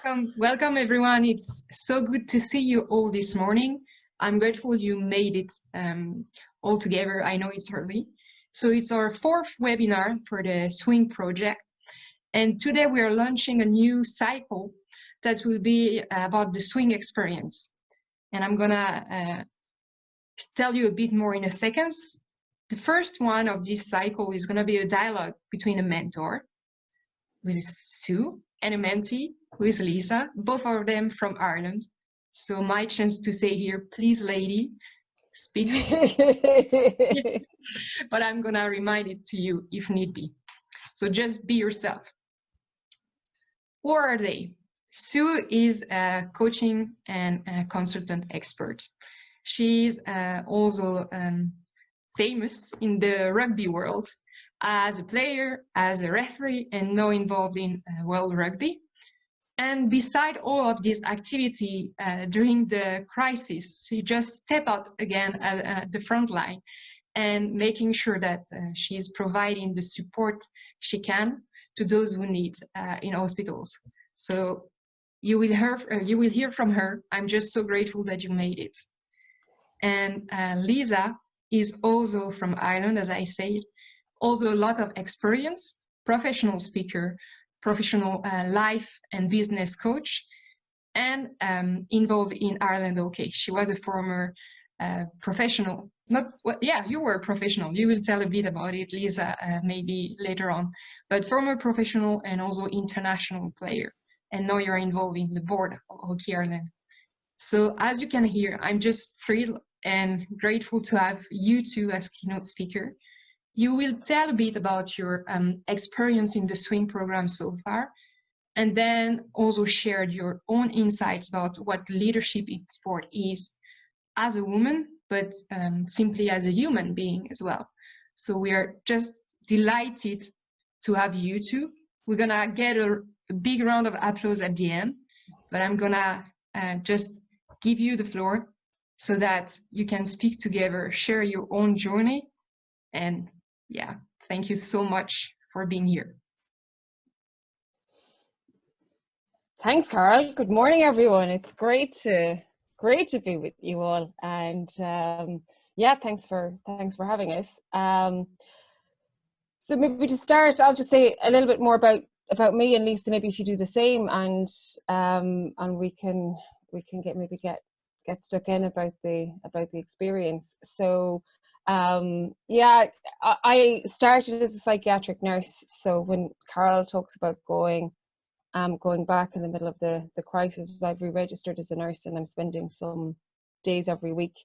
Welcome everyone. It's so good to see you all this morning. I'm grateful you made it all together. I know it's early. So it's our fourth webinar for the SWinG project. And today we are launching a new cycle that will be about the SWinG experience. And I'm gonna tell you a bit more in a second. The first one of this cycle is gonna be a dialogue between a mentor, who is Sue, and a mentee, who is Lisa, both of them from Ireland. So my chance to say here, please, lady, speak. But I'm gonna remind it to you if need be. So just be yourself. Who are they? Sue is a coaching and a consultant expert. She's also famous in the rugby world as a player, as a referee, and now involved in World Rugby. And beside all of this activity during the crisis, she just stepped out again at the front line and making sure that she's providing the support she can to those who need in hospitals. So you will hear from her. I'm just so grateful that you made it. And Lisa is also from Ireland, as I said, also a lot of experience, professional speaker, professional life and business coach, and involved in Ireland. Okay, she was a former professional. You were a professional. You will tell a bit about it, Lisa, maybe later on. But former professional and also international player. And now you're involved in the board of Hockey Ireland. So as you can hear, I'm just thrilled and grateful to have you two as keynote speaker. You will tell a bit about your experience in the SWinG program so far, and then also shared your own insights about what leadership in sport is as a woman, but simply as a human being as well. So we are just delighted to have you two. We're gonna get a big round of applause at the end, but I'm gonna just give you the floor so that you can speak together, share your own journey, and yeah, thank you so much for being here. Thanks, Carole. Good morning, everyone. It's great to be with you all, and yeah, thanks for having us. So maybe to start, I'll just say a little bit more about me, and Lisa, maybe if you do the same, and we can get stuck in about the experience. So yeah, I started as a psychiatric nurse. So when Carole talks about going back in the middle of the crisis, I've re-registered as a nurse, and I'm spending some days every week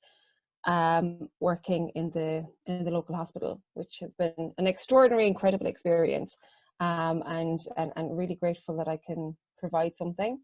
working in the local hospital, which has been an extraordinary, incredible experience, and really grateful that I can provide something.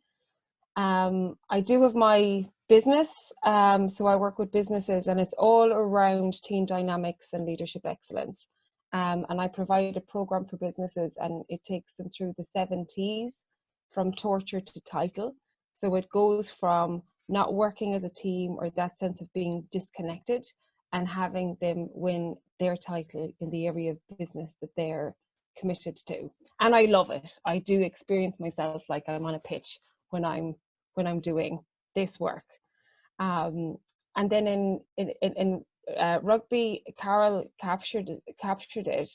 I do have my business, so I work with businesses, and it's all around team dynamics and leadership excellence. And I provide a program for businesses, and it takes them through the 7 T's, from torture to title. So it goes from not working as a team, or that sense of being disconnected, and having them win their title in the area of business that they're committed to. And I love it. I do experience myself like I'm on a pitch when I'm doing this work. And then in rugby, Carole captured it.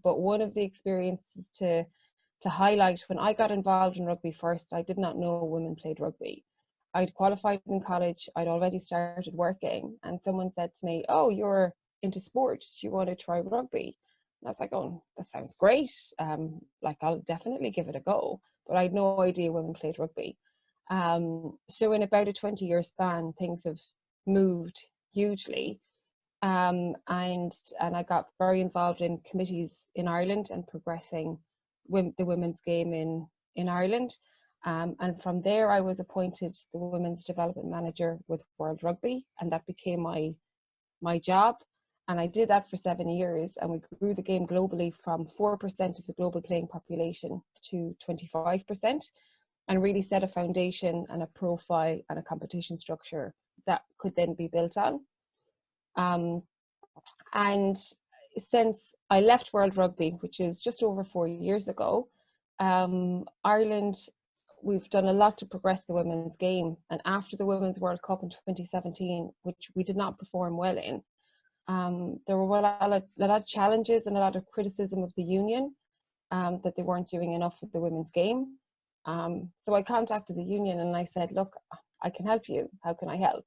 But one of the experiences to highlight, when I got involved in rugby first, I did not know women played rugby. I'd qualified in college, I'd already started working, and someone said to me, "Oh, you're into sports, do you want to try rugby?" And I was like, "Oh, that sounds great. Like, I'll definitely give it a go." But I had no idea women played rugby. So in about a 20-year span, things have moved hugely. And I got very involved in committees in Ireland and progressing the women's game in Ireland. And from there, I was appointed the Women's Development Manager with World Rugby, and that became my job. And I did that for 7 years, and we grew the game globally from 4% of the global playing population to 25%, and really set a foundation and a profile and a competition structure that could then be built on. And since I left World Rugby, which is just over 4 years ago, Ireland we've done a lot to progress the women's game. And after the Women's World Cup in 2017, which we did not perform well in, there were a lot of challenges and a lot of criticism of the union, that they weren't doing enough with the women's game. So I contacted the union and I said, look, I can help you. How can I help?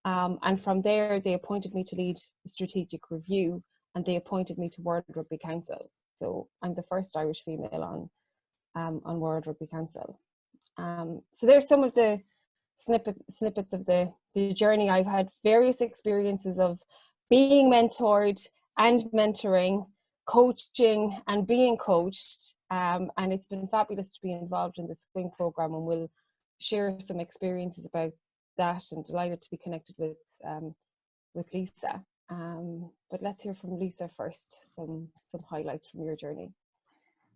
And from there, they appointed me to lead the strategic review, and they appointed me to World Rugby Council. So I'm the first Irish female on World Rugby Council. So there's some of the snippets of the journey. I've had various experiences of being mentored and mentoring, coaching and being coached, and it's been fabulous to be involved in the SWinG program, and we'll share some experiences about that, and delighted to be connected with Lisa. But let's hear from Lisa first, some highlights from your journey.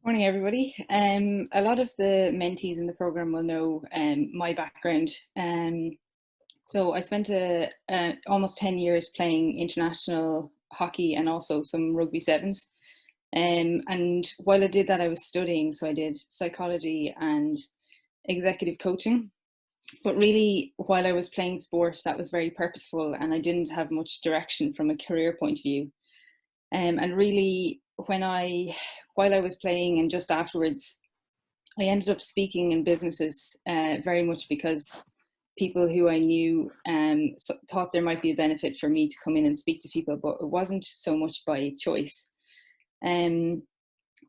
Morning, everybody. A lot of the mentees in the program will know my background. So I spent almost 10 years playing international hockey and also some rugby sevens. And while I did that, I was studying. So I did psychology and executive coaching. But really, while I was playing sport, that was very purposeful, and I didn't have much direction from a career point of view. And really, while I was playing and just afterwards, I ended up speaking in businesses very much because people who I knew thought there might be a benefit for me to come in and speak to people, but it wasn't so much by choice.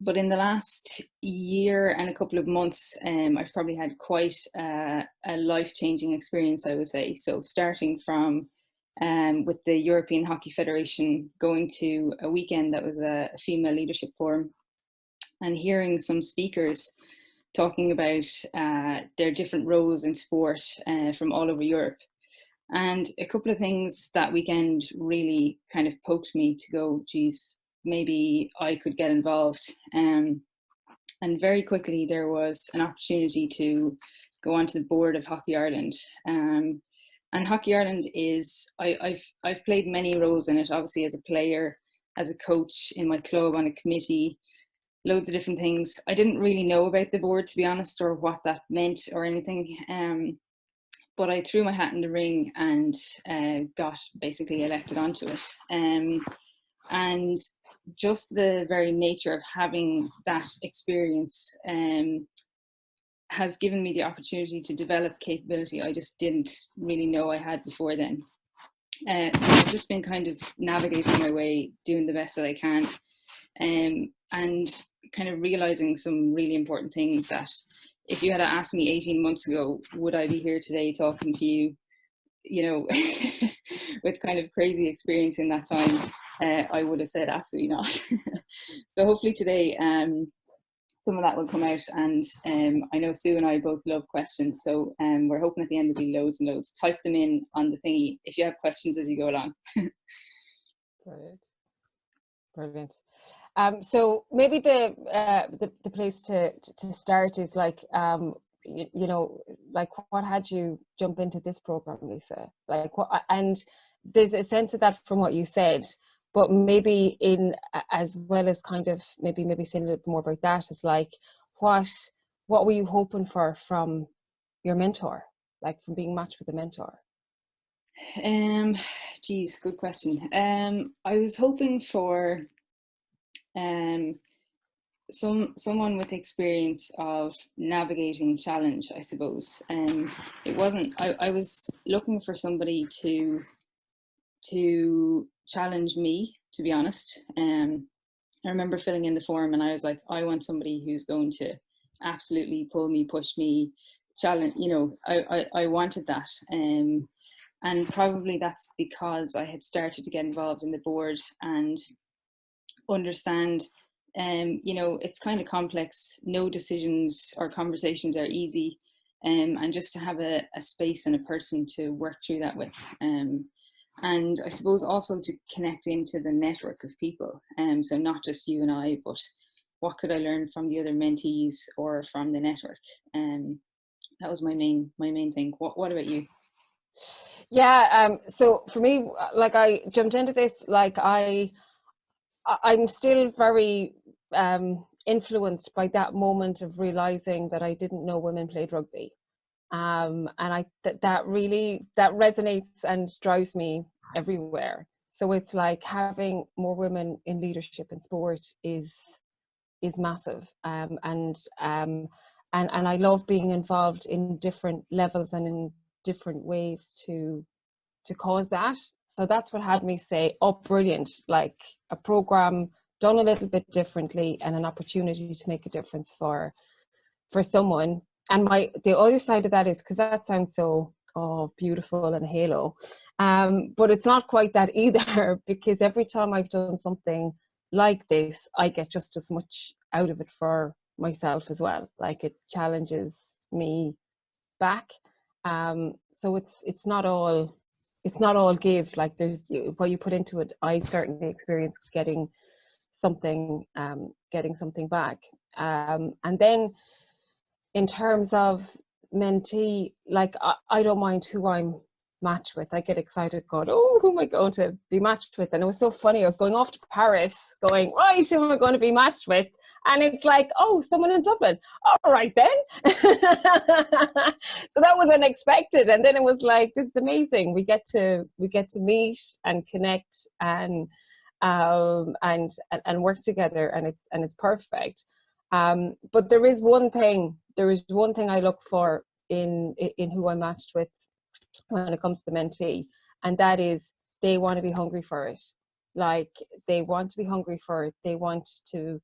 But in the last year and a couple of months, I've probably had quite a life-changing experience, I would say. So starting from with the European Hockey Federation, going to a weekend that was a female leadership forum, and hearing some speakers talking about their different roles in sport from all over Europe. And a couple of things that weekend really kind of poked me to go, geez, maybe I could get involved. And very quickly there was an opportunity to go onto the board of Hockey Ireland. And Hockey Ireland is, I've played many roles in it, obviously as a player, as a coach, in my club, on a committee, loads of different things. I didn't really know about the board, to be honest, or what that meant or anything. But I threw my hat in the ring and got basically elected onto it. And just the very nature of having that experience has given me the opportunity to develop capability I just didn't really know I had before then. So I've just been kind of navigating my way, doing the best that I can, and kind of realizing some really important things that if you had asked me 18 months ago, would I be here today talking to you, you know, with kind of crazy experience in that time, I would have said absolutely not. So hopefully today some of that will come out, and I know Sue and I both love questions, so we're hoping at the end there'll be loads and loads. Type them in on the thingy if you have questions as you go along. Brilliant. So maybe the place to start is like, you know, like what had you jump into this program, Lisa? Like what, and there's a sense of that from what you said, but maybe in as well as kind of maybe saying a little bit more about that, it's like what were you hoping for from your mentor, like from being matched with a mentor? Geez, good question. I was hoping for someone with experience of navigating challenge, I suppose. It wasn't, I was looking for somebody to challenge me, to be honest. I remember filling in the form and I was like, I want somebody who's going to absolutely pull me, push me, challenge, you know, I wanted that. And probably that's because I had started to get involved in the board and understand, you know, it's kind of complex. No decisions or conversations are easy, and just to have a space and a person to work through that with. And I suppose also to connect into the network of people. So not just you and I, but what could I learn from the other mentees or from the network? That was my main thing. What about you? Yeah, so for me, like I jumped into this, like I'm still very influenced by that moment of realizing that I didn't know women played rugby. And that really, that resonates and drives me everywhere. So it's like having more women in leadership in sport is massive. And I love being involved in different levels and in different ways to cause that. So that's what had me say, oh, brilliant, like a program done a little bit differently and an opportunity to make a difference for someone. And the other side of that is, because that sounds so beautiful and halo, but it's not quite that either, because every time I've done something like this, I get just as much out of it for myself as well. Like, it challenges me back. So it's not all give. Like, there's what you put into it. I certainly experienced getting something back. And then in terms of mentee, like I don't mind who I'm matched with. I get excited going, oh, who am I going to be matched with? And it was so funny. I was going off to Paris going, right, who am I going to be matched with? And it's like, oh, someone in Dublin. All right then. So that was unexpected. And then it was like, this is amazing. We get to meet and connect and work together, and it's perfect. But there is one thing I look for in who I'm matched with when it comes to mentee, and that is they want to be hungry for it. Like, they want to be hungry for it. They want to,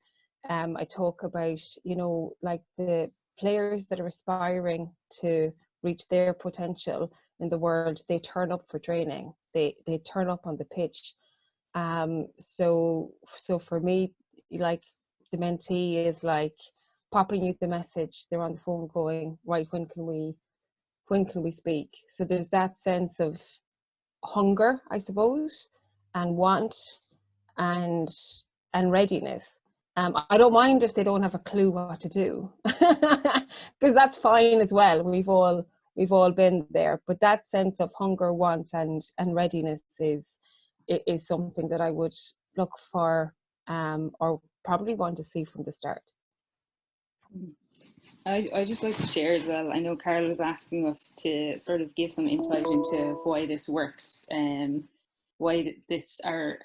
I talk about, like the players that are aspiring to reach their potential in the world, they turn up for training. They turn up on the pitch. So for me, like, the mentee is like popping you the message. They're on the phone going, right, when can we speak? So there's that sense of hunger, I suppose, and want and readiness. I don't mind if they don't have a clue what to do, because that's fine as well. We've all been there. But that sense of hunger, want, and readiness is something that I would look for, or probably want to see from the start. I just like to share as well. I know Carole was asking us to sort of give some insight into why this works, and why this our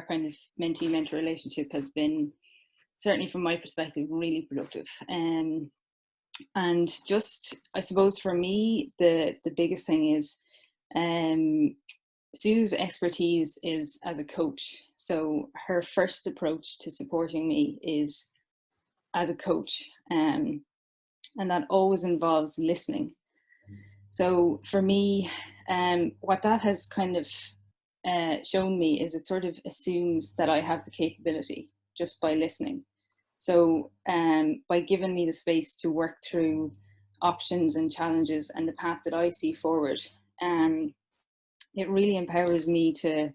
kind of mentee-mentor relationship has been, certainly from my perspective, really productive. And just, I suppose for me, the biggest thing is, Sue's expertise is as a coach. So her first approach to supporting me is as a coach, and that always involves listening. So for me, what that has kind of shown me is it sort of assumes that I have the capability just by listening. So by giving me the space to work through options and challenges and the path that I see forward, it really empowers me to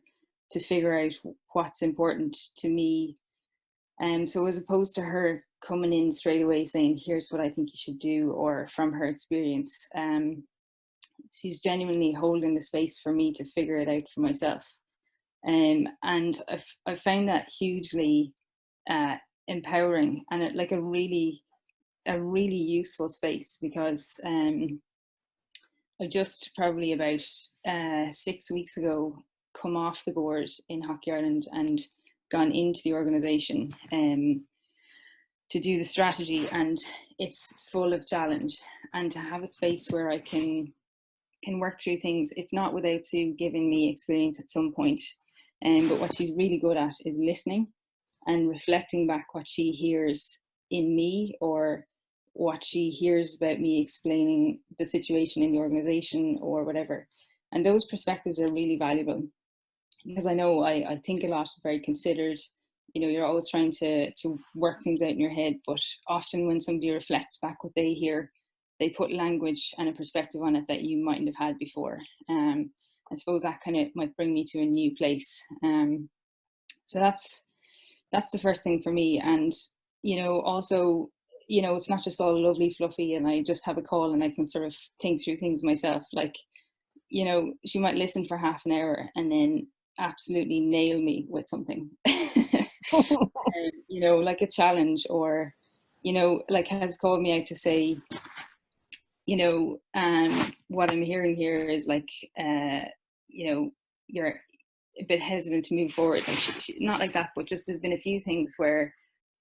figure out what's important to me. So as opposed to her coming in straight away saying, here's what I think you should do, or from her experience, she's genuinely holding the space for me to figure it out for myself. And I've found that hugely empowering, and like a really useful space, because I just probably about 6 weeks ago come off the board in Hockey Ireland and gone into the organisation to do the strategy, and it's full of challenge. And to have a space where I can work through things, it's not without Sue giving me experience at some point, but what she's really good at is listening and reflecting back what she hears in me, or what she hears about me explaining the situation in the organisation or whatever. And those perspectives are really valuable, because I know I think a lot, very considered. You're always trying to work things out in your head, but often when somebody reflects back what they hear, they put language and a perspective on it that you mightn't have had before. I suppose that kind of might bring me to a new place. So that's the first thing for me. And also, it's not just all lovely fluffy and I just have a call and I can sort of think through things myself. Like, she might listen for half an hour and then absolutely nail me with something. you know, like a challenge, or, you know, like has called me out to say, you know, what I'm hearing here is like, you know, you're a bit hesitant to move forward. Like, not like that, but just there's been a few things where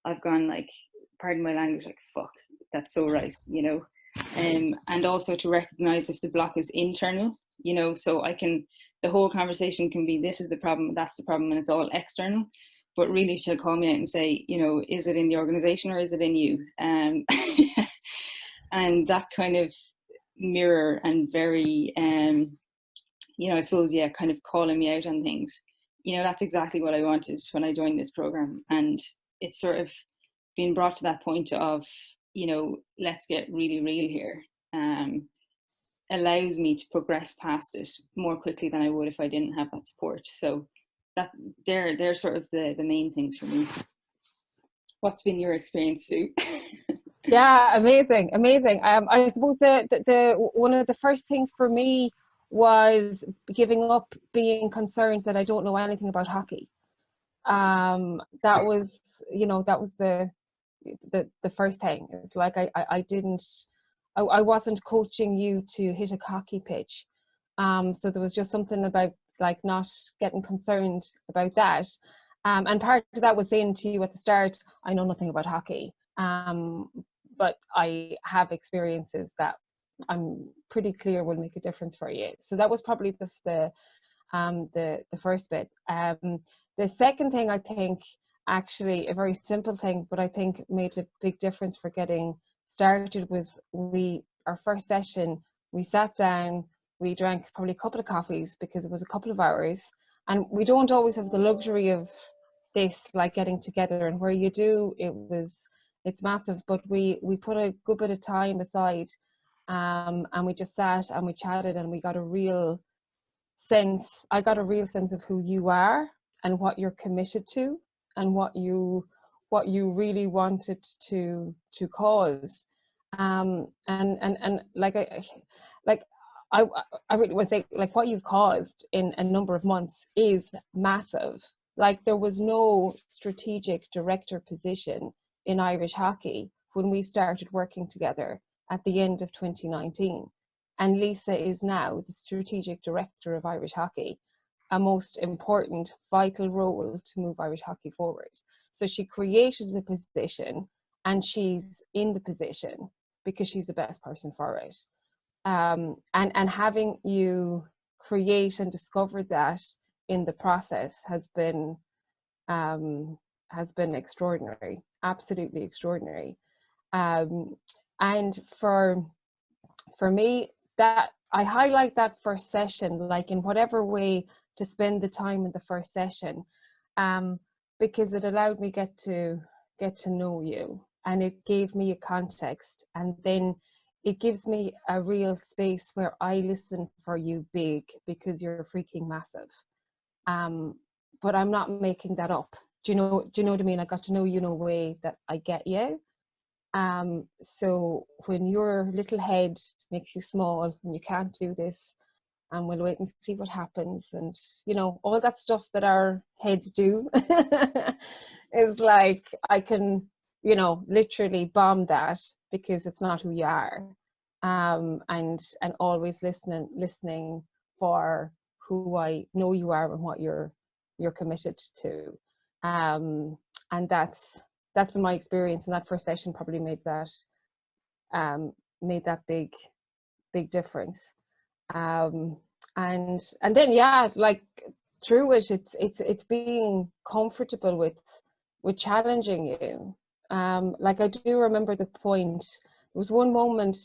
I've gone like, pardon my language, like, fuck, that's so right, you know. And also to recognize if the block is internal, you know, so I can, the whole conversation can be, this is the problem, that's the problem, and it's all external. But really she'll call me out and say, you know, is it in the organization or is it in you? And that kind of mirror and very, you know, I suppose, yeah, kind of calling me out on things, you know, that's exactly what I wanted when I joined this program. And it's sort of being brought to that point of, you know, let's get really real here, allows me to progress past it more quickly than I would if I didn't have that support. So that they're sort of the main things for me. What's been your experience, Sue? Yeah, amazing, amazing. I suppose the one of the first things for me was giving up being concerned that I don't know anything about hockey. That was, you know, that was the first thing. It's like I wasn't coaching you to hit a hockey pitch. So there was just something about like not getting concerned about that. And part of that was saying to you at the start, I know nothing about hockey. But I have experiences that I'm pretty clear will make a difference for you. So that was probably the first bit. The second thing, I think, actually a very simple thing, but I think made a big difference for getting started, was our first session, we sat down, we drank probably a couple of coffees because it was a couple of hours, and we don't always have the luxury of this, like getting together, and where you do, it's massive, but we put a good bit of time aside, and we just sat and we chatted, and we got a real sense, I got a real sense of who you are and what you're committed to and what you really wanted to cause. And like I really would say, like, what you've caused in a number of months is massive. Like, there was no strategic director position in Irish hockey when we started working together at the end of 2019. And Lisa is now the strategic director of Irish hockey, a most important, vital role to move Irish hockey forward. So she created the position, and she's in the position because she's the best person for it. And having you create and discover that in the process has been extraordinary, absolutely extraordinary. And for me, that I highlight that first session, like in whatever way, to spend the time in the first session, because it allowed me get to know you, and it gave me a context, and then it gives me a real space where I listen for you big, because you're freaking massive. But I'm not making that up. Do you know what I mean? I got to know you in a way that I get you. So when your little head makes you small and you can't do this, and we'll wait and see what happens, and you know, all that stuff that our heads do, is like, I can, you know, literally bomb that, because it's not who you are. And always listening for who I know you are and what you're committed to. And that's been my experience, and that first session probably made that big difference. And then, yeah, like through it, it's being comfortable with challenging you. Like, I do remember the point, there was one moment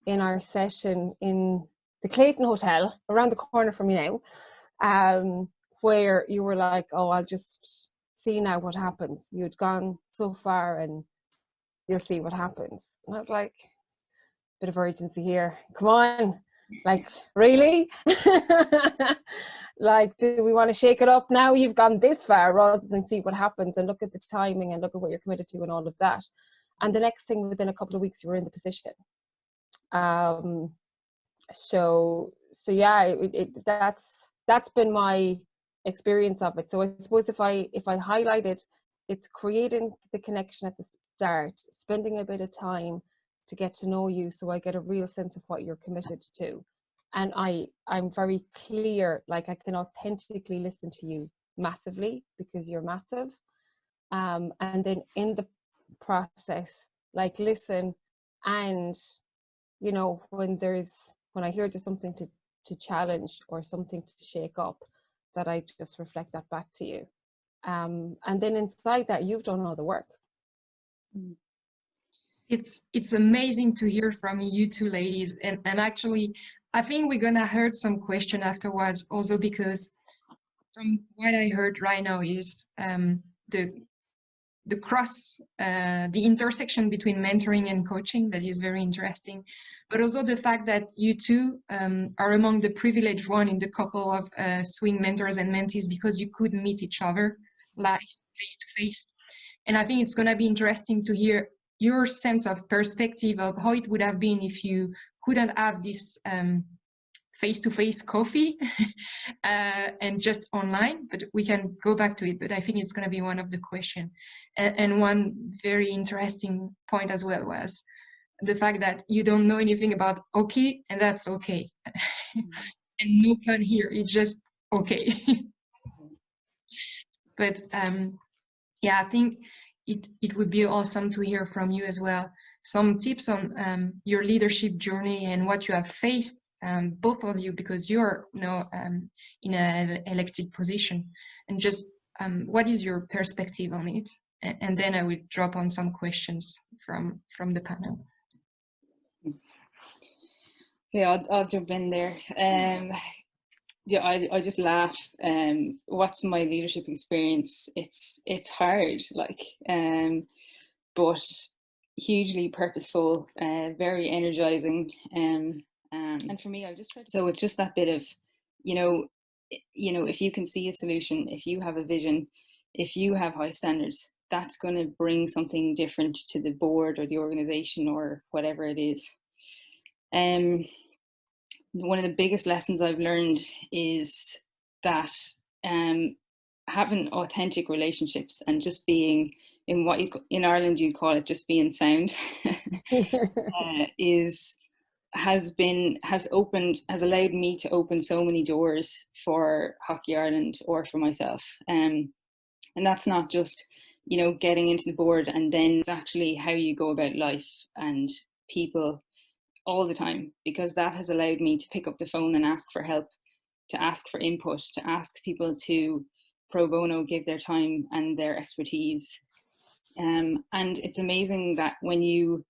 in our session in the Clayton Hotel around the corner from you now, where you were like, oh, I'll just see now what happens. You'd gone so far, and you'll see what happens. And I was like, bit of urgency here, come on, like, really? Like, do we want to shake it up now? You've gone this far, rather than see what happens and look at the timing and look at what you're committed to and all of that. And the next thing, within a couple of weeks, you were in the position. So yeah, that's been my experience of it. So I suppose if I highlighted it's creating the connection at the start, spending a bit of time to get to know you, so I get a real sense of what you're committed to. And I'm very clear, like I can authentically listen to you massively because you're massive. And then in the process, like listen, and you know, when I hear there's something to challenge or something to shake up, that I just reflect that back to you. And then inside that, you've done all the work. It's amazing to hear from you two ladies, and actually I think we're gonna hear some question afterwards also, because from what I heard right now is the intersection between mentoring and coaching, that is very interesting, but also the fact that you two are among the privileged one in the couple of SWinG mentors and mentees, because you could meet each other live, face to face. And I think it's going to be interesting to hear your sense of perspective of how it would have been if you couldn't have this face-to-face coffee and just online, but we can go back to it. But I think it's going to be one of the questions. And one very interesting point as well was the fact that you don't know anything about hockey, and that's okay. And no pun here, it's just okay. But yeah, I think it would be awesome to hear from you as well. Some tips on your leadership journey and what you have faced, both of you, because you're now in an elected position, and just what is your perspective on it? And then I will drop on some questions from the panel. Yeah, I'll jump in there. Yeah, I just laugh. What's my leadership experience? It's hard, like, but hugely purposeful, very energizing. And for me, I've just tried. So it's just that bit of, you know, if you can see a solution, if you have a vision, if you have high standards, that's going to bring something different to the board or the organization or whatever it is. One of the biggest lessons I've learned is that having authentic relationships and just being in what in Ireland you call it just being sound has allowed me to open so many doors for Hockey Ireland or for myself. And that's not just, getting into the board, and then it's actually how you go about life and people all the time, because that has allowed me to pick up the phone and ask for help, to ask for input, to ask people to pro bono give their time and their expertise. And it's amazing that when you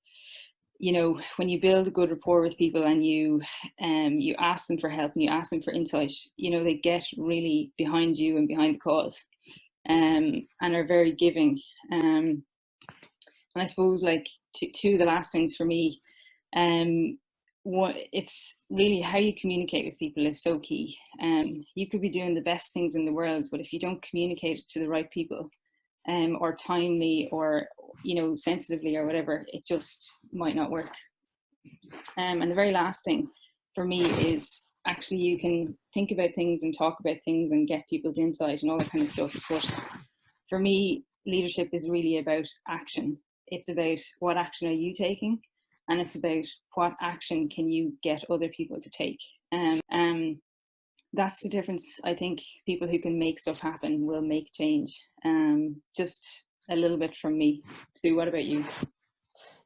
build a good rapport with people and you ask them for help and you ask them for insight, they get really behind you and behind the cause, and are very giving. And I suppose, like, two of the last things for me, it's really how you communicate with people is so key. You could be doing the best things in the world, but if you don't communicate it to the right people, or timely, or sensitively, or whatever, it just might not work. And the very last thing for me is actually you can think about things and talk about things and get people's insight and all that kind of stuff, but for me, leadership is really about action. It's about what action are you taking, and it's about what action can you get other people to take. That's the difference. I think people who can make stuff happen will make change. Just a little bit from me. Sue, what about you?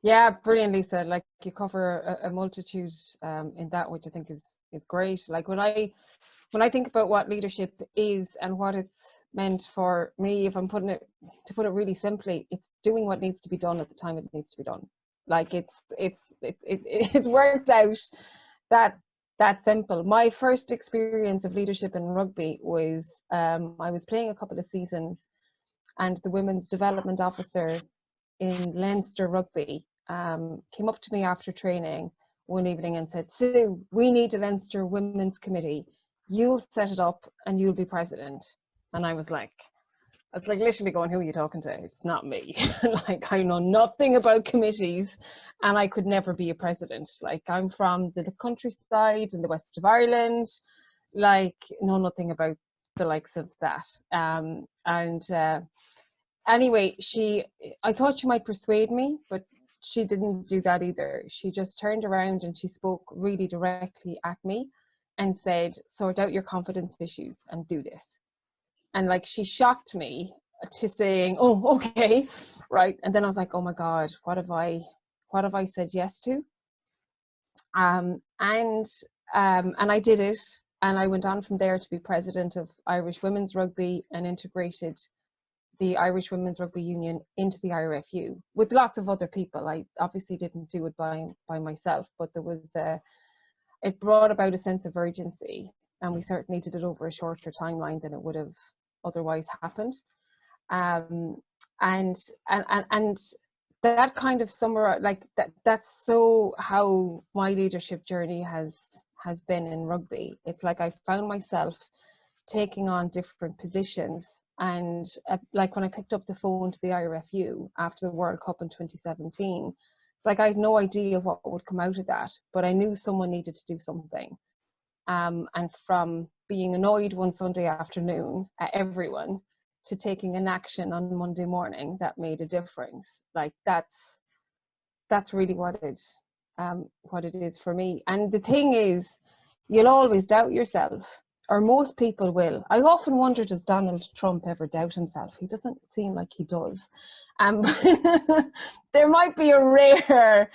Yeah, brilliant, Lisa. Like, you cover a multitude in that, which I think is great. Like, when I think about what leadership is and what it's meant for me, if I'm put it really simply, it's doing what needs to be done at the time it needs to be done. Like, it's worked out that simple. My first experience of leadership in rugby was I was playing a couple of seasons, and the women's development officer in Leinster Rugby came up to me after training one evening and said, "Sue, we need a Leinster Women's Committee. You'll set it up and you'll be president." And I was like literally going, "Who are you talking to? It's not me." Like, I know nothing about committees, and I could never be a president. Like, I'm from the countryside in the west of Ireland, like, know nothing about the likes of that. anyway, I thought she might persuade me, but she didn't do that either. She just turned around and she spoke really directly at me and said, sort out your confidence issues and do this. And like, she shocked me to saying, oh, okay, right. And then I was like, oh my God, what have I said yes to? And I did it. And I went on from there to be president of Irish Women's Rugby and integrated the Irish Women's Rugby Union into the IRFU with lots of other people. I obviously didn't do it by myself, but there was it brought about a sense of urgency, and we certainly did it over a shorter timeline than it would have otherwise happened. And that kind of summarize, like that's so how my leadership journey has been in rugby. It's like I found myself taking on different positions. And like when I picked up the phone to the IRFU after the World Cup in 2017, it's like I had no idea what would come out of that, but I knew someone needed to do something. And from being annoyed one Sunday afternoon at everyone to taking an action on Monday morning that made a difference. Like that's really what it is for me. And the thing is, you'll always doubt yourself, or most people will. I often wonder, does Donald Trump ever doubt himself? He doesn't seem like he does. There might be a rare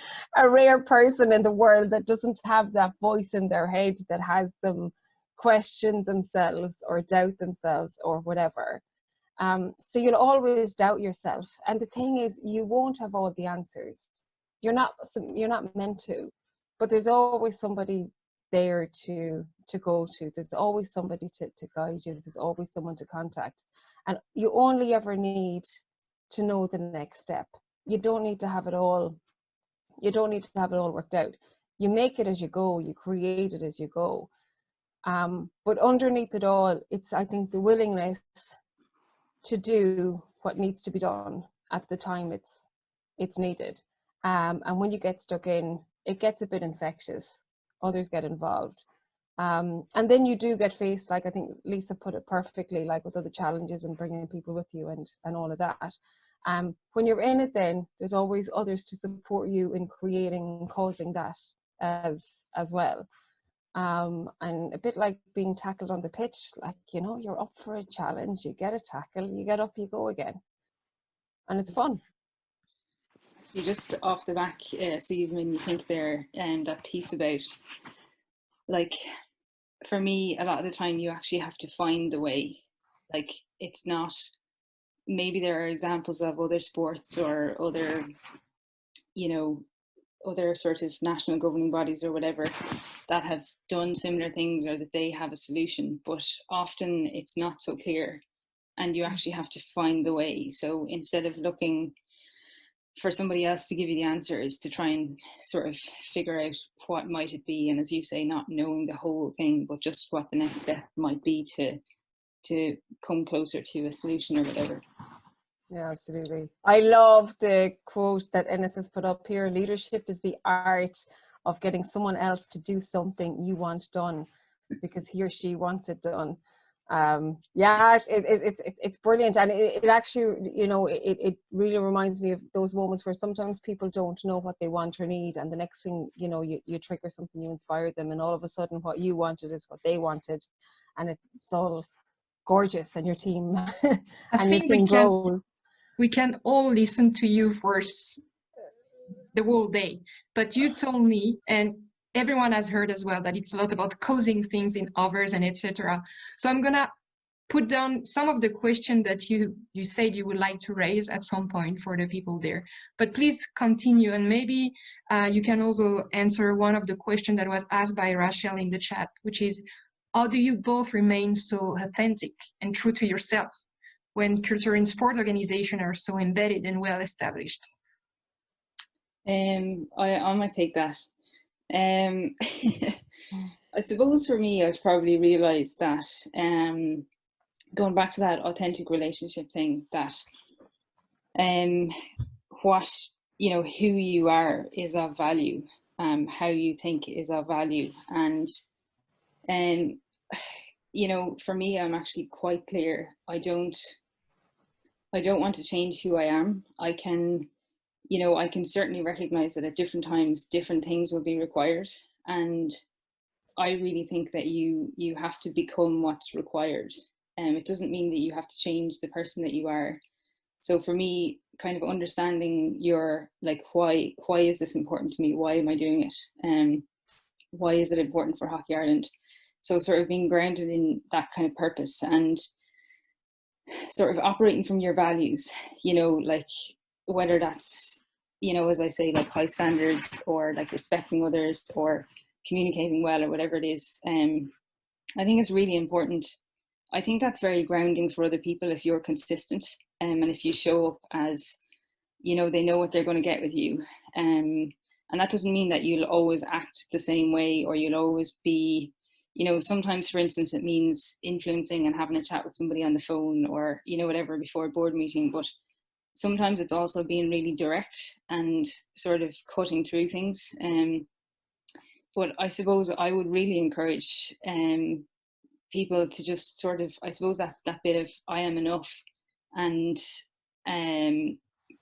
person in the world that doesn't have that voice in their head that has them question themselves or doubt themselves or whatever. So you'll always doubt yourself. And the thing is, you won't have all the answers. You're not meant to, but there's always somebody there to go to. There's always somebody to guide you. There's always someone to contact. And you only ever need to know the next step. You don't need to have it all. You don't need to have it all worked out. You make it as you go. You create it as you go. But underneath it all, it's, I think, the willingness to do what needs to be done at the time it's needed. And when you get stuck in, it gets a bit infectious. Others get involved. And then you do get faced, like I think Lisa put it perfectly, like with other challenges and bringing people with you and all of that. When you're in it, then there's always others to support you in creating and causing that as well. And a bit like being tackled on the pitch, like, you know, you're up for a challenge, you get a tackle, you get up, you go again. And it's fun. Actually, just off the back, so you've made me think there, that piece about, like, for me, a lot of the time you actually have to find the way. Like, it's not, maybe there are examples of other sports or other, you know, other sort of national governing bodies or whatever that have done similar things or that they have a solution, but often it's not so clear and you actually have to find the way. So instead of looking for somebody else to give you the answers, to try and sort of figure out what might it be, and as you say, not knowing the whole thing, but just what the next step might be to come closer to a solution or whatever. Yeah, absolutely. I love the quote that Ennis has put up here: leadership is the art of getting someone else to do something you want done because he or she wants it done. Yeah, it's brilliant. And it actually, you know, it really reminds me of those moments where sometimes people don't know what they want or need, and the next thing, you know, you trigger something, you inspire them, and all of a sudden what you wanted is what they wanted, and it's all gorgeous, and your team and your team grows. We can all listen to you for the whole day, but you told me, and everyone has heard as well, that it's a lot about causing things in others and etc. So I'm gonna put down some of the questions that you said you would like to raise at some point for the people there, but please continue, and maybe you can also answer one of the questions that was asked by Rachel in the chat, which is, how do you both remain so authentic and true to yourself when culture in sport organizations are so embedded and well established? I might take that. I suppose for me, I've probably realized that, going back to that authentic relationship thing, that what, you know, who you are is of value, how you think is of value. And you know, for me, I'm actually quite clear. I don't I don't want to change who I am. I can, you know, I can certainly recognize that at different times, different things will be required. And I really think that you have to become what's required. It doesn't mean that you have to change the person that you are. So for me, kind of understanding your, like, why is this important to me? Why am I doing it? Why is it important for Hockey Ireland? So sort of being grounded in that kind of purpose and sort of operating from your values, you know, like whether that's, you know, as I say, like high standards or like respecting others or communicating well or whatever it is. I think it's really important. I think that's very grounding for other people if you're consistent, and if you show up as, you know, they know what they're going to get with you. And that doesn't mean that you'll always act the same way or you'll always be, you know, sometimes, for instance, it means influencing and having a chat with somebody on the phone or, you know, whatever before a board meeting. But sometimes it's also being really direct and sort of cutting through things. But I suppose I would really encourage people to just sort of, I suppose, that bit of I am enough and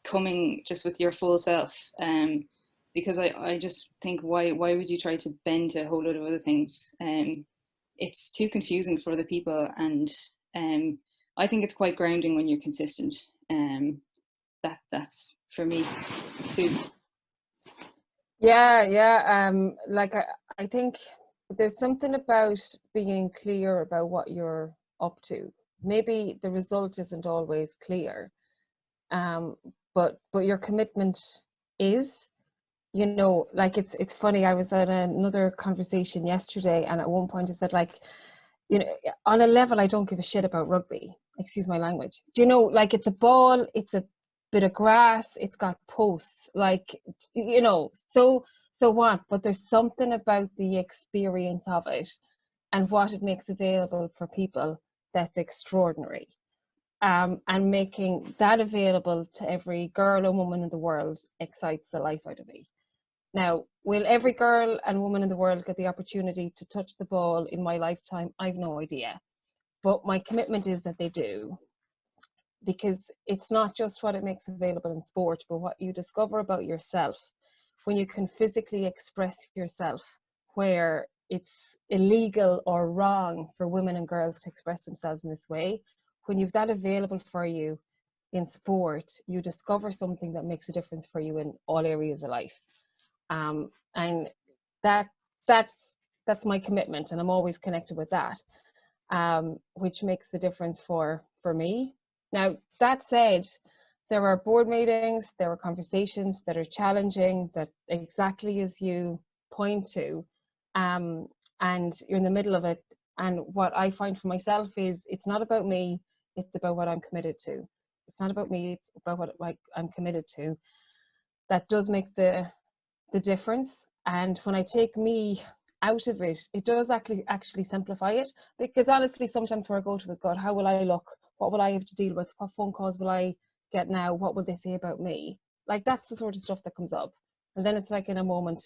coming just with your full self. Because I just think why would you try to bend to a whole lot of other things? It's too confusing for other people, and I think it's quite grounding when you're consistent. That's for me too. Yeah. Like I think there's something about being clear about what you're up to. Maybe the result isn't always clear, but your commitment is. You know, like it's funny. I was at another conversation yesterday, and at one point it said, like, you know, on a level I don't give a shit about rugby. Excuse my language. Do you know, like, it's a ball, it's a bit of grass, it's got posts, like, you know, so what? But there's something about the experience of it and what it makes available for people that's extraordinary. And making that available to every girl and woman in the world excites the life out of me. Now, will every girl and woman in the world get the opportunity to touch the ball in my lifetime? I've no idea. But my commitment is that they do. Because it's not just what it makes available in sport, but what you discover about yourself when you can physically express yourself, where it's illegal or wrong for women and girls to express themselves in this way. When you've that available for you in sport, you discover something that makes a difference for you in all areas of life. And that's my commitment, and I'm always connected with that, which makes the difference for me. Now, that said, there are board meetings, there are conversations that are challenging, that exactly as you point to, and you're in the middle of it. And what I find for myself is it's not about me, it's about what I'm committed to. It's not about me, it's about what, like, I'm committed to. That does make the difference. And when I take me out of it, it does actually simplify it. Because honestly, sometimes where I go to is, God, how will I look? What will I have to deal with? What phone calls will I get now? What will they say about me? Like, that's the sort of stuff that comes up. And then it's like, in a moment,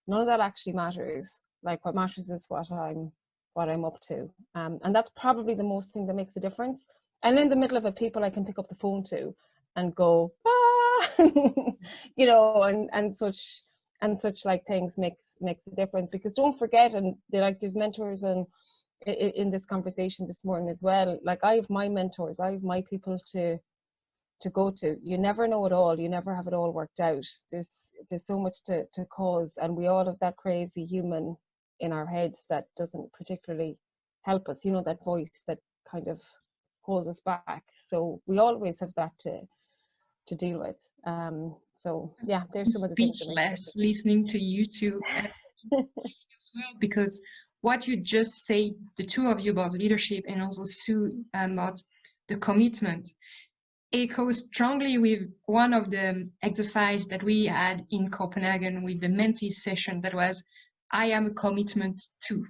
none of that actually matters. Like, what matters is what I'm up to. And that's probably the most thing that makes a difference. And in the middle of it, people I can pick up the phone to and go, you know, and such like things makes a difference. Because don't forget, and there's mentors and in this conversation this morning as well, like, I have my mentors, I have my people to go to. You never know it all, you never have it all worked out. There's so much to cause, and we all have that crazy human in our heads that doesn't particularly help us, you know, that voice that kind of holds us back. So we always have that to deal with. So yeah, there's some of the things. Speechless listening to you two as well, because what you just said, the two of you, about leadership, and also Sue about the commitment, echoes strongly with one of the exercises that we had in Copenhagen with the mentee session, that was, I am a commitment to.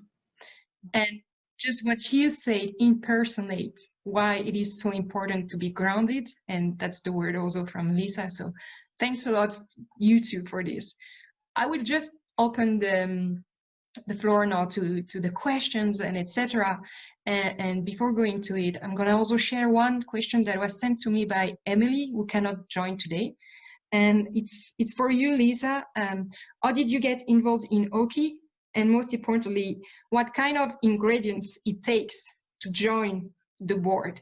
And just what you said impersonate why it is so important to be grounded, and that's the word also from Lisa. So thanks a lot, you two, for this. I will just open the floor now to the questions and etc. And before going to it, I'm going to also share one question that was sent to me by Emily, who cannot join today. And it's for you, Lisa. How did you get involved in hockey? And most importantly, what kind of ingredients it takes to join the board?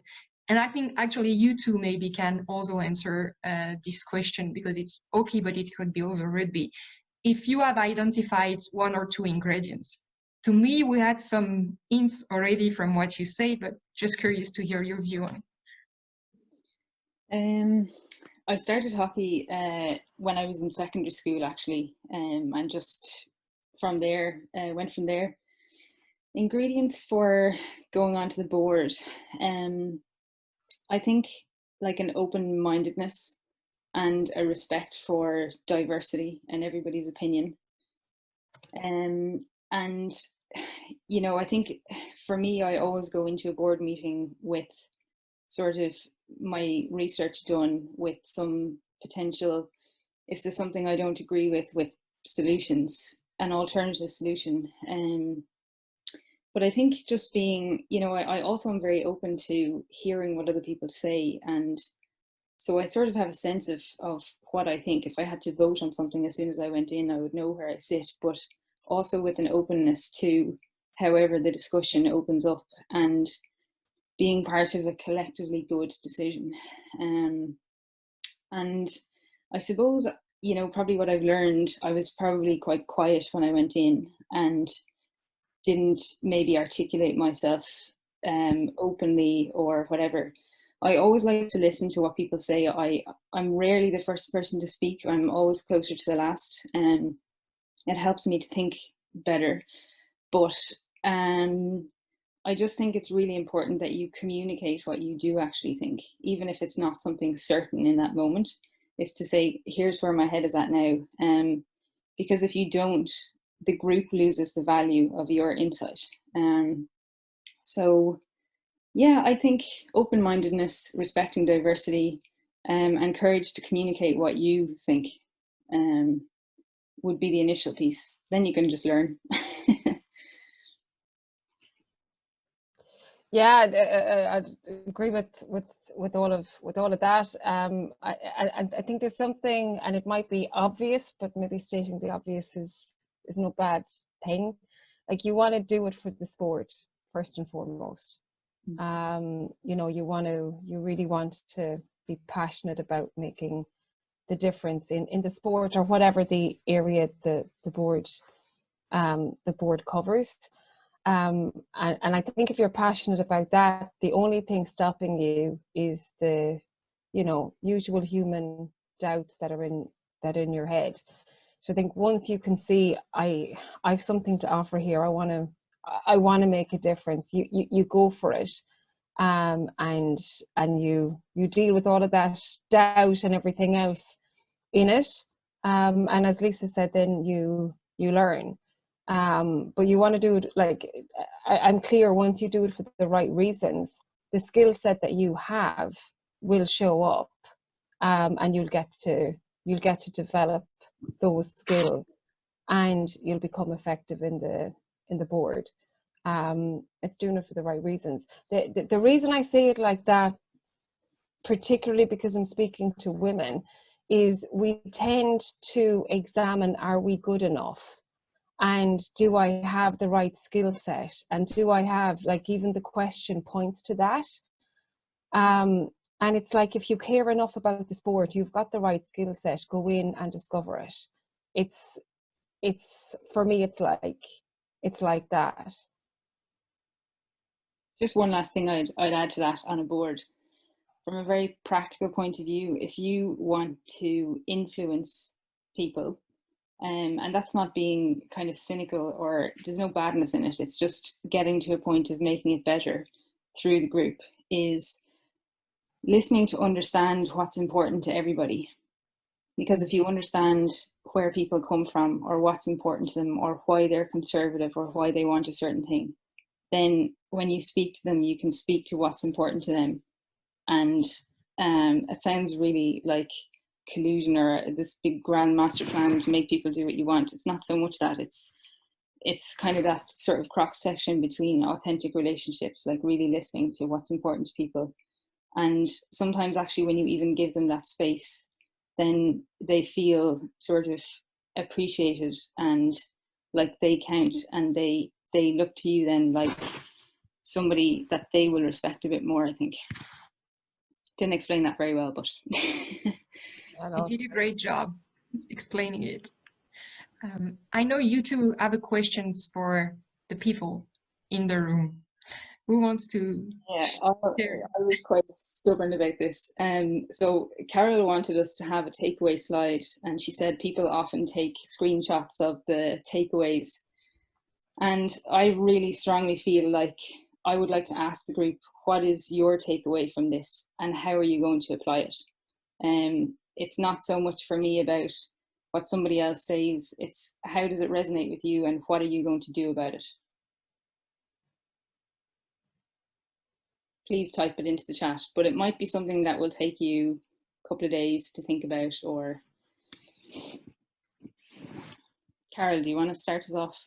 And I think actually you two maybe can also answer this question, because it's hockey, but it could be also rugby. If you have identified one or two ingredients. To me, we had some hints already from what you say, but just curious to hear your view on it. I started hockey when I was in secondary school, actually, and just from there, went from there. Ingredients for going onto the board. I think like an open-mindedness and a respect for diversity and everybody's opinion. And, you know, I think for me, I always go into a board meeting with sort of my research done, with some potential, if there's something I don't agree with solutions, an alternative solution. But I think just being, you know, I also am very open to hearing what other people say. And so I sort of have a sense of what I think. If I had to vote on something as soon as I went in, I would know where I sit, but also with an openness to however the discussion opens up and being part of a collectively good decision. And I suppose, you know, probably what I've learned, I was probably quite quiet when I went in and didn't maybe articulate myself openly or whatever. I always like to listen to what people say. I'm rarely the first person to speak. I'm always closer to the last. It helps me to think better. But I just think it's really important that you communicate what you do actually think, even if it's not something certain in that moment, is to say, here's where my head is at now. Because if you don't, the group loses the value of your insight. So yeah, I think open-mindedness, respecting diversity, and courage to communicate what you think would be the initial piece. Then you can just learn. Yeah, I agree with all of that. I think there's something, and it might be obvious, but maybe stating the obvious is no bad thing. Like, you want to do it for the sport first and foremost. You know, you really want to be passionate about making the difference in the sport or whatever the area the board covers. And I think if you're passionate about that, the only thing stopping you is the, you know, usual human doubts that are in your head. So I think once you can see, I've something to offer here, I want to make a difference, you go for it, and you deal with all of that doubt and everything else in it, and as Lisa said, then you learn. But you want to do it, like, I'm clear, once you do it for the right reasons, the skill set that you have will show up, and you'll get to develop those skills, and you'll become effective in the board. It's doing it for the right reasons. The reason I say it like that, particularly because I'm speaking to women, is we tend to examine, are we good enough? And do I have the right skill set? And do I have, like, even the question points to that. And it's like, if you care enough about the sport, you've got the right skill set, go in and discover it. It's for me, it's like that. Just one last thing I'd add to that on a board. From a very practical point of view, if you want to influence people, and that's not being kind of cynical, or there's no badness in it, it's just getting to a point of making it better through the group, is listening to understand what's important to everybody. Because if you understand where people come from, or what's important to them, or why they're conservative, or why they want a certain thing, then when you speak to them, you can speak to what's important to them. And it sounds really like collusion or this big grand master plan to make people do what you want. It's not so much that, it's it's kind of that sort of cross section between authentic relationships, like really listening to what's important to people. And sometimes actually when you even give them that space, then they feel sort of appreciated and like they count, and they look to you then like somebody that they will respect a bit more, I think. Didn't explain that very well, but You did a great job explaining it. I know you two have questions for the people in the room. Who wants to? Yeah, I was quite stubborn about this. So Carole wanted us to have a takeaway slide, and she said people often take screenshots of the takeaways. And I really strongly feel like I would like to ask the group, what is your takeaway from this, and how are you going to apply it? It's not so much for me about what somebody else says, it's how does it resonate with you, and what are you going to do about it? Please type it into the chat, but it might be something that will take you a couple of days to think about. Or Carole, do you want to start us off?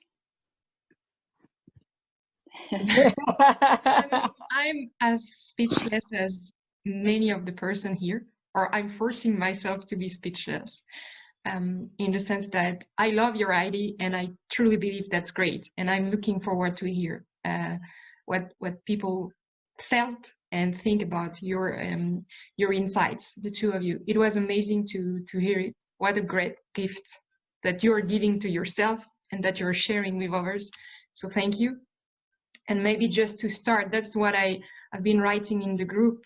I'm as speechless as many of the person here, or I'm forcing myself to be speechless, in the sense that I love your idea and I truly believe that's great, and I'm looking forward to hear what people felt and think about your insights, the two of you. It was amazing to hear it. What a great gift that you're giving to yourself and that you're sharing with others. So thank you. And maybe just to start, that's what I've been writing in the group.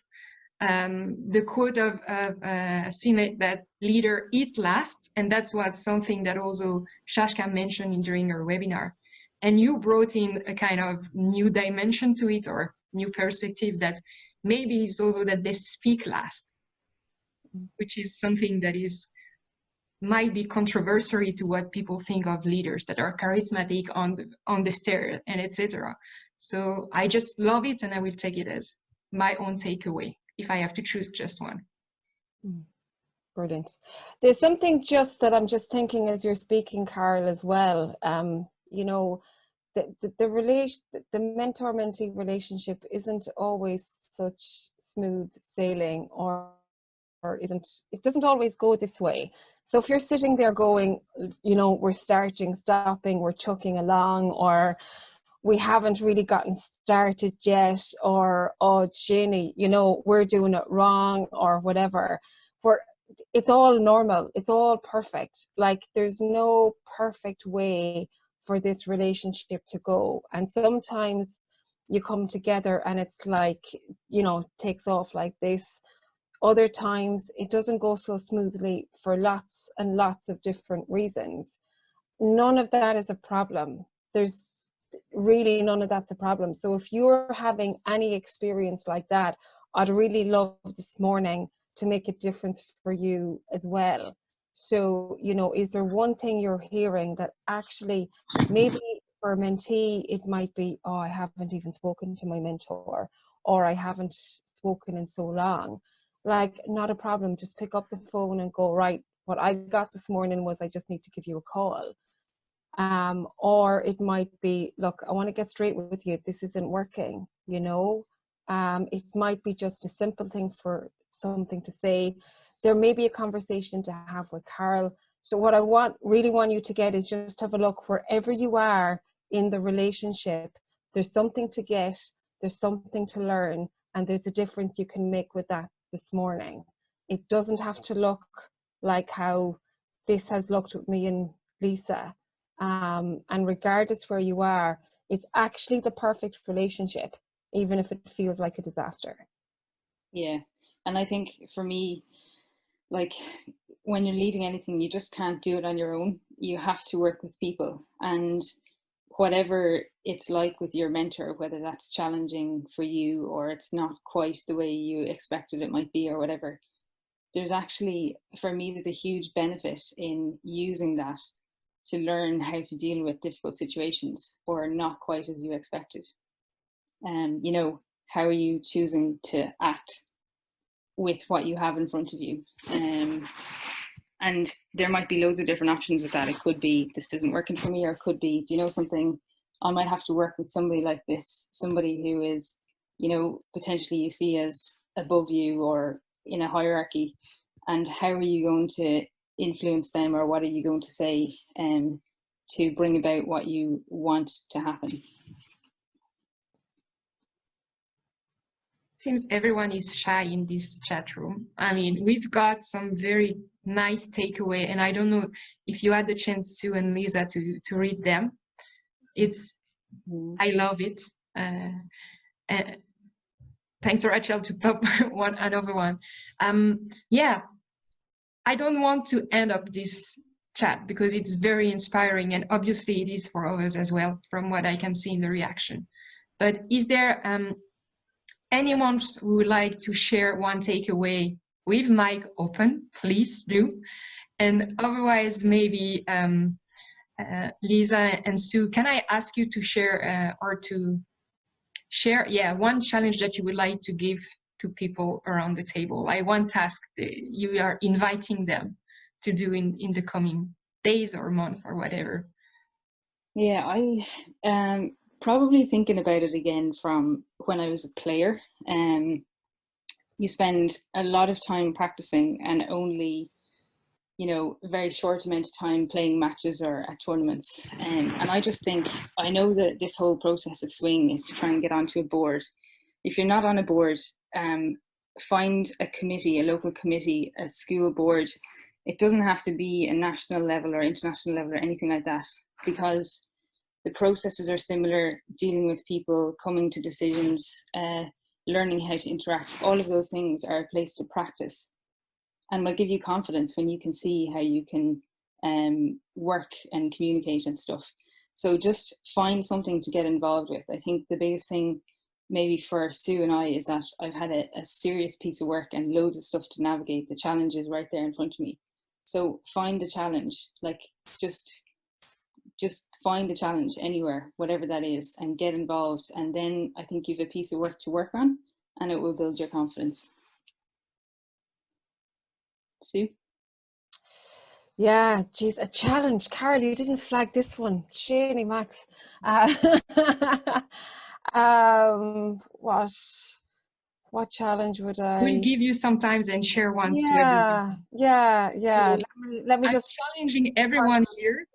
The quote of Sinead, that leader eat last, and that's what something that also Shashka mentioned during her webinar. And you brought in a kind of new dimension to it, or new perspective, that maybe it's also that they speak last, which is something that might be controversial to what people think of leaders that are charismatic on the stairs and etc. So I just love it, and I will take it as my own takeaway if I have to choose just one. Brilliant. There's something just that I'm just thinking as you're speaking, Carole, as well. You know, the mentor-mentee relationship isn't always such smooth sailing, or it doesn't always go this way. So if you're sitting there going, you know, we're starting, stopping, we're chucking along, or we haven't really gotten started yet, or oh Jenny, you know, we're doing it wrong, or whatever, it's all normal, it's all perfect. Like there's no perfect way for this relationship to go, and sometimes you come together and it's like, you know, takes off like this. Other times it doesn't go so smoothly for lots and lots of different reasons. None of that is a problem. There's really none of that's a problem. So if you're having any experience like that, I'd really love this morning to make a difference for you as well. So, you know, is there one thing you're hearing that actually, maybe for a mentee, it might be, oh, I haven't even spoken to my mentor, or I haven't spoken in so long. Like, not a problem. Just pick up the phone and go, right, what I got this morning was I just need to give you a call. Or it might be, look, I want to get straight with you. This isn't working, you know. It might be just a simple thing for something to say. There may be a conversation to have with Carole. So what I really want you to get is just have a look wherever you are in the relationship. There's something to get, there's something to learn, and there's a difference you can make with that this morning. It doesn't have to look like how this has looked with me and Lisa. And regardless where you are, it's actually the perfect relationship, even if it feels like a disaster. Yeah, and I think for me, like when you're leading anything, you just can't do it on your own. You have to work with people, and whatever it's like with your mentor, whether that's challenging for you or it's not quite the way you expected it might be or whatever, there's actually, for me, there's a huge benefit in using that to learn how to deal with difficult situations or not quite as you expected. You know, how are you choosing to act with what you have in front of you? And there might be loads of different options with that. It could be, this isn't working for me, or it could be, do you know something, I might have to work with somebody like this, somebody who is, you know, potentially you see as above you or in a hierarchy, and how are you going to influence them, or what are you going to say to bring about what you want to happen? Seems everyone is shy in this chat room. I mean, we've got some very nice takeaway, and I don't know if you had the chance, Sue and Lisa, to read them. It's, I love it. Thanks, Rachel, to pop another one. Yeah, I don't want to end up this chat because it's very inspiring, and obviously it is for others as well, from what I can see in the reaction. But is there anyone who would like to share one takeaway with mic open? Please do. And otherwise, maybe Lisa and Sue, can I ask you to share one challenge that you would like to give to people around the table, like one task that you are inviting them to do in the coming days or month or whatever? Yeah, I probably thinking about it again from when I was a player. You spend a lot of time practicing and only, you know, a very short amount of time playing matches or at tournaments. And I just think, I know that this whole process of SWinG is to try and get onto a board. If you're not on a board, find a committee, a local committee, a school board. It doesn't have to be a national level or international level or anything like that, because the processes are similar, dealing with people, coming to decisions, learning how to interact. All of those things are a place to practice, and will give you confidence when you can see how you can work and communicate and stuff. So just find something to get involved with. I think the biggest thing maybe for Sue and I is that I've had a serious piece of work and loads of stuff to navigate. The challenge is right there in front of me. So find the challenge, like just find the challenge anywhere, whatever that is, and get involved. And then I think you've a piece of work to work on, and it will build your confidence. Sue? Yeah, geez, a challenge. Carole, you didn't flag this one. Shani Max. What challenge would I? We'll give you some time and share ones to everyone. Yeah. So let me I'm just challenging everyone here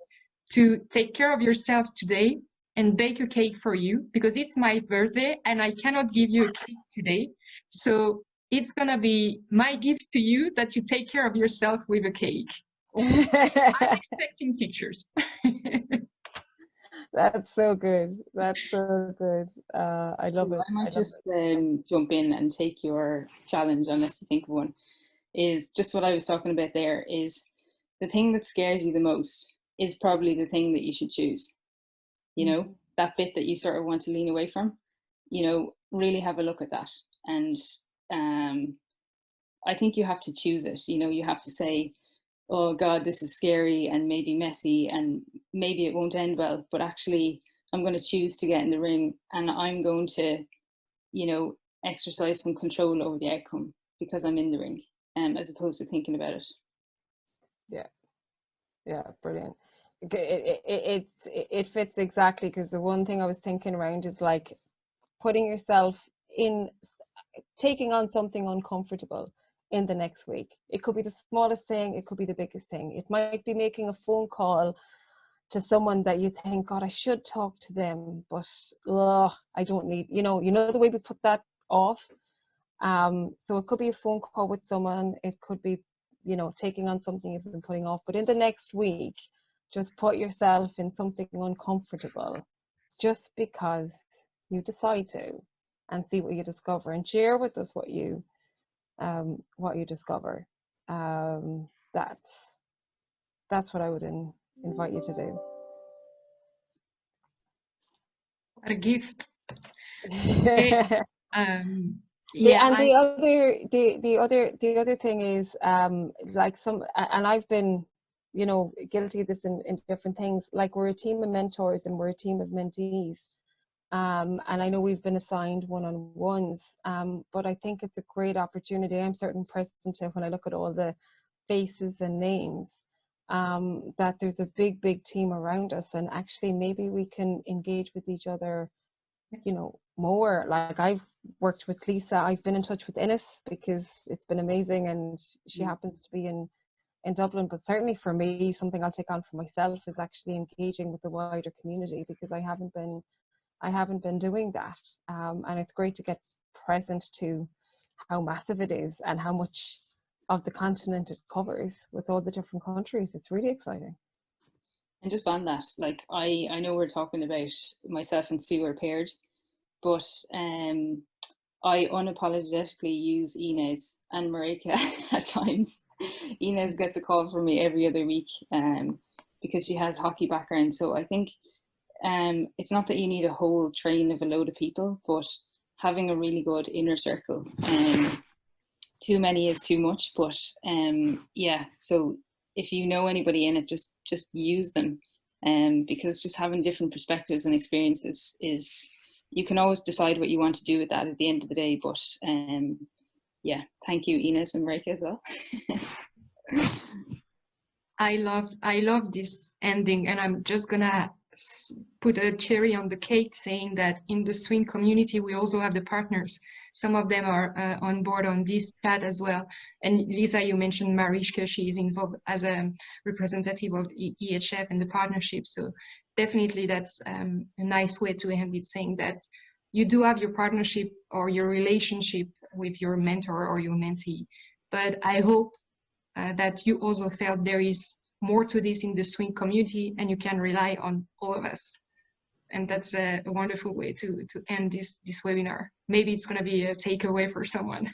to take care of yourself today and bake a cake for you, because it's my birthday and I cannot give you a cake today. So it's gonna be my gift to you that you take care of yourself with a cake. I'm expecting pictures. That's so good. That's so good. I love it. I might just jump in and take your challenge, unless you think of one. Is just what I was talking about there, is the thing that scares you the most is probably the thing that you should choose. You know, that bit that you sort of want to lean away from, you know, really have a look at that. And I think you have to choose it. You know, you have to say, oh God, this is scary and maybe messy and maybe it won't end well, but actually I'm going to choose to get in the ring, and I'm going to, you know, exercise some control over the outcome because I'm in the ring, as opposed to thinking about it. Yeah, brilliant. It fits exactly, because the one thing I was thinking around is like putting yourself in, taking on something uncomfortable in the next week. It could be the smallest thing, it could be the biggest thing. It might be making a phone call to someone that you think, God, I should talk to them, but I don't need, you know the way we put that off. So it could be a phone call with someone, it could be, you know, taking on something you've been putting off. But in the next week, just put yourself in something uncomfortable just because you decide to, and see what you discover, and share with us what you discover. That's what I would invite you to do. What a gift. Okay. Yeah, and the other thing is, like and I've been, you know, guilty of this in different things. Like, we're a team of mentors and we're a team of mentees, and I know we've been assigned one-on-ones, but I think it's a great opportunity. I'm certain present when I look at all the faces and names, that there's a big team around us, and actually maybe we can engage with each other, you know, more. Like I've worked with Lisa, I've been in touch with Ines because it's been amazing, and she happens to be in Dublin. But certainly for me, something I'll take on for myself is actually engaging with the wider community, because I haven't been doing that, and it's great to get present to how massive it is and how much of the continent it covers with all the different countries. It's really exciting. And just on that, like I know we're talking about myself and Sue are paired, but I unapologetically use Inez and Marika at times. Inez gets a call from me every other week because she has hockey background. So I think it's not that you need a whole train of a load of people, but having a really good inner circle. Too many is too much, but yeah, so if you know anybody in it, just use them, because just having different perspectives and experiences is, you can always decide what you want to do with that at the end of the day. But yeah, thank you, Ines and Marika as well. I love this ending, and I'm just gonna put a cherry on the cake, saying that in the SWinG community we also have the partners. Some of them are on board on this chat as well. And Lisa, you mentioned Mariska, she is involved as a representative of EHF and the partnership. So definitely that's a nice way to end it, saying that you do have your partnership or your relationship with your mentor or your mentee. But I hope that you also felt there is more to this in the SWinG community, and you can rely on all of us. And that's a wonderful way to end this webinar. Maybe it's going to be a takeaway for someone.